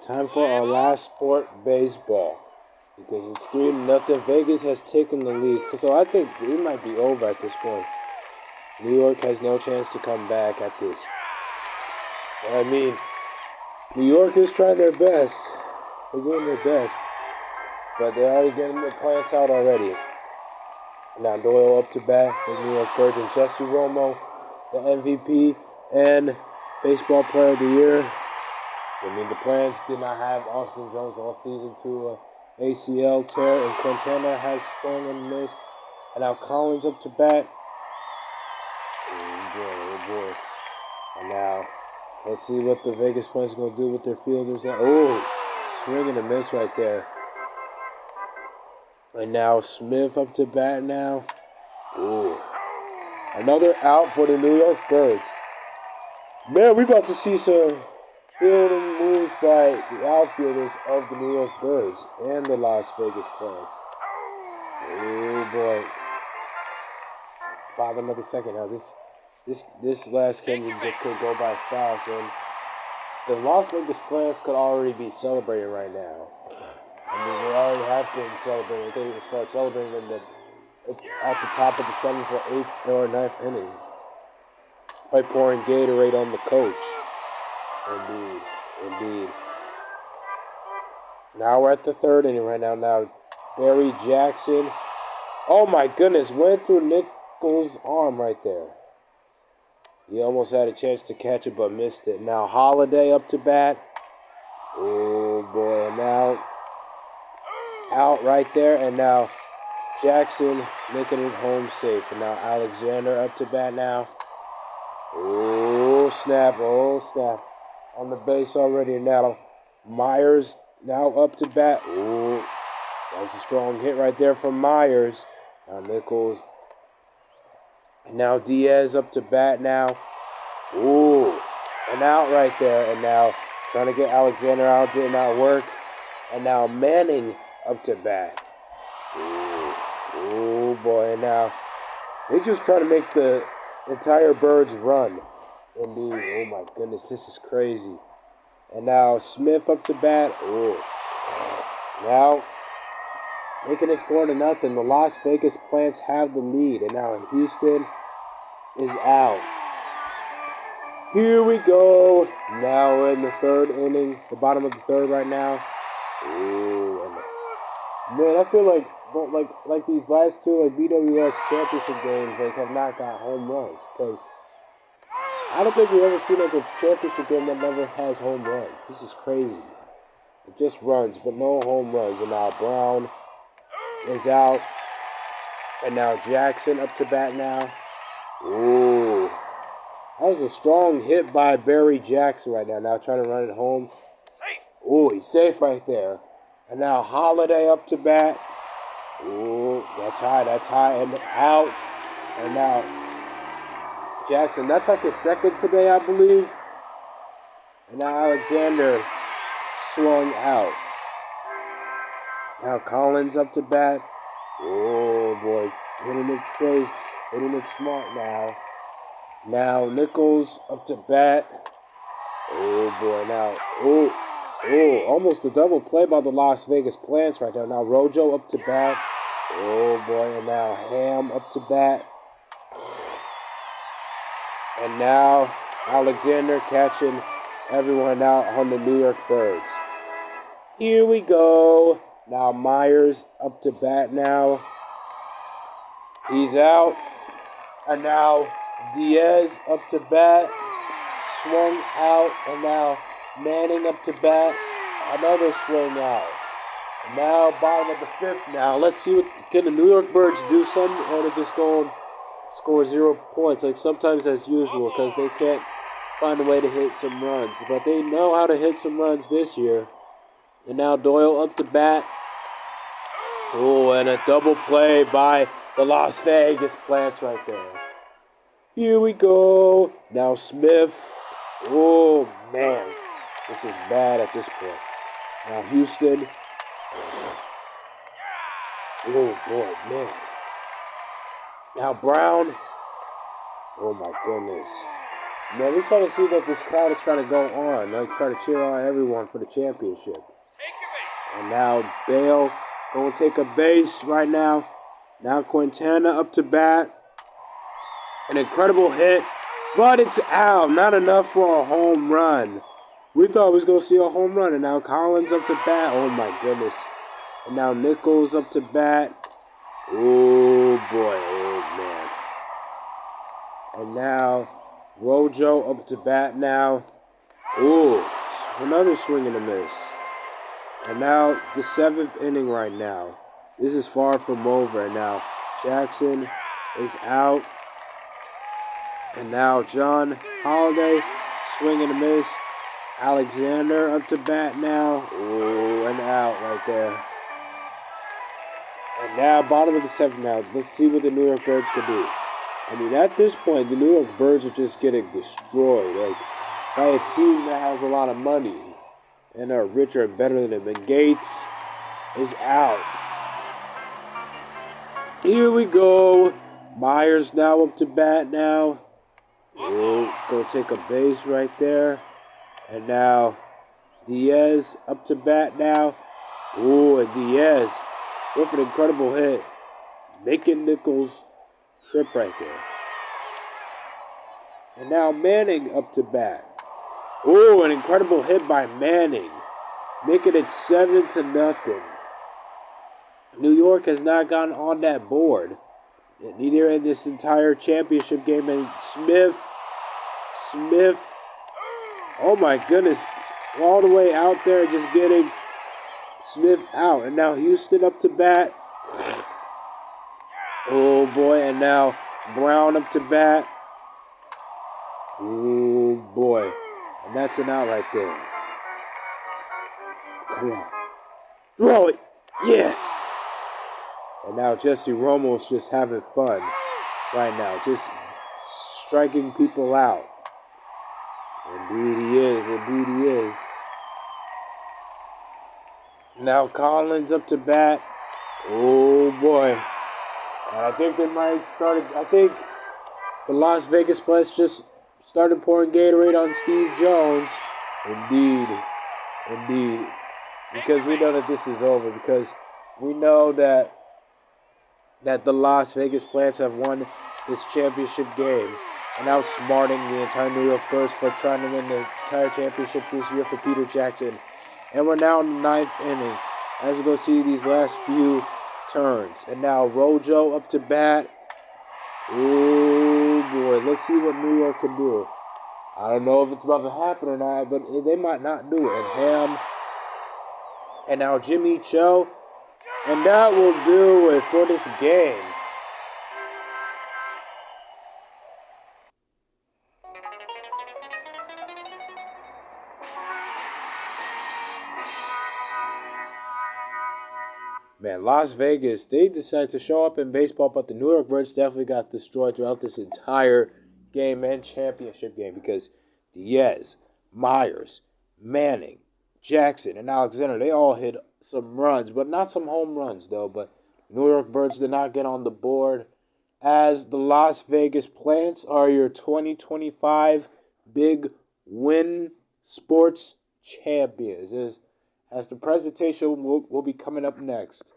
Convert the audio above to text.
Time for our last sport, baseball. Because it's 3-0. Vegas has taken the lead. So I think it might be over at this point. New York has no chance to come back at this. I mean, New York is trying their best. They're doing their best. But they're already getting their plants out already. Now Doyle up to bat for New York Birds and Jesse Romo, the MVP and Baseball Player of the Year. I mean, the Plants did not have Austin Jones all season to ACL tear, and Quintana has swung and missed. And now Collins up to bat. Oh boy. And now, let's see what the Vegas Plants are going to do with their fielders. Oh, swing and a miss right there. And now Smith up to bat now. Ooh. Another out for the New York Birds. Man, we about to see some fielding moves by the outfielders of the New York Birds and the Las Vegas Plants. Oh boy. Bottom of the second. Now this last game could go by fast, and the Las Vegas Plants could already be celebrating right now. I mean, they already have been celebrating. They will start celebrating at the top of the 7th or 8th or 9th inning by pouring Gatorade on the coach. Indeed. Now we're at the 3rd inning right now. Now, Barry Jackson. Oh my goodness, went through Nichols' arm right there. He almost had a chance to catch it but missed it. Now Holiday up to bat. Oh boy, and now out right there, and now Jackson making it home safe. And now Alexander up to bat now. Oh snap. On the base already. Now Myers now up to bat. Oh, that was a strong hit right there from Myers. Now Nichols. And now Diaz up to bat now. Ooh, and out right there. And now trying to get Alexander out, did not work. And now Manning up to bat. Ooh, boy. And now they just try to make the entire Birds run. Indeed. Oh my goodness, this is crazy. And now Smith up to bat. Ooh. Now making it 4-0. The Las Vegas Plants have the lead. And now Houston is out. Here we go. Now we're in the 3rd inning. The bottom of the 3rd right now. Ooh. And man, I feel like these last two BWS championship games have not got home runs, because I don't think we've ever seen a championship game that never has home runs. This is crazy. It just runs, but no home runs. And now Brown is out. And now Jackson up to bat now. Ooh. That was a strong hit by Barry Jackson right now. Now trying to run it home. Ooh, he's safe right there. And now Holiday up to bat. Ooh, that's high, and out. And now Jackson, that's like his 2nd today, I believe. And now Alexander swung out. Now Collins up to bat. Oh boy, hitting it safe, hitting it smart now. Now Nichols up to bat. Oh boy, now, almost a double play by the Las Vegas Plants right now. Now Rojo up to bat. Oh boy, and now Ham up to bat. And now Alexander catching everyone out on the New York Birds. Here we go. Now Myers up to bat now. He's out. And now Diaz up to bat. Swung out. And now Manning up to bat. Another swing out. And now bottom of the 5th now. Let's see can the New York Birds do something, or they just go and score 0 points like sometimes as usual, because they can't find a way to hit some runs. But they know how to hit some runs this year. And now Doyle up to bat. Oh, and a double play by the Las Vegas Plants right there. Here we go. Now Smith. Oh, man. This is bad at this point. Now Houston. Oh, boy, man. Now Brown. Oh, my goodness. Man, we trying to see that this crowd is trying to go on, like try to cheer on everyone for the championship. And now Bale going to take a base right now. Now Quintana up to bat. An incredible hit, but it's out. Not enough for a home run. We thought we was going to see a home run, and now Collins up to bat. Oh, my goodness. And now Nichols up to bat. Oh, boy. Oh, man. And now Rojo up to bat now. Oh, another swing and a miss. And now the 7th inning right now. This is far from over. And now Jackson is out. And now John Holiday, swing and a miss. Alexander up to bat now. Oh, and out right there. And now bottom of the 7th now. Let's see what the New York Birds can do. I mean, at this point, the New York Birds are just getting destroyed. Like, by a team that has a lot of money and are richer and better than them. And Gates is out. Here we go. Myers now up to bat now. Oh, go take a base right there. And now Diaz up to bat now. Oh, and Diaz with an incredible hit. Making Nichols trip right there. And now Manning up to bat. Oh, an incredible hit by Manning. Making it 7-0. New York has not gotten on that board. Neither in this entire championship game. And Smith, oh my goodness, all the way out there just getting Smith out. And now Houston up to bat. Oh boy, and now Brown up to bat. Oh boy, and that's an out right there. Come on, throw it, yes! And now Jesse Romo's just having fun right now, just striking people out. Indeed he is. Now Collins up to bat. Oh boy. And I think they might start, I think the Las Vegas Plus just started pouring Gatorade on Steve Jones. Indeed. Because we know that this is over. Because we know that the Las Vegas Plants have won this championship game and outsmarting the entire New York Birds for trying to win the entire championship this year for Peter Jackson. And we're now in the 9th inning as we go see these last few turns. And now Rojo up to bat. Oh boy, let's see what New York can do. I don't know if it's about to happen or not, but they might not do it. And Ham. And now Jimmy Cho. And that will do it for this game. Man, Las Vegas, they decided to show up in baseball, but the New York Birds definitely got destroyed throughout this entire game and championship game because Diaz, Myers, Manning, Jackson, and Alexander, they all hit some runs, but not some home runs, though. But New York Birds did not get on the board as the Las Vegas Plants are your 2025 Big Win Sports champions. As the presentation will be coming up next.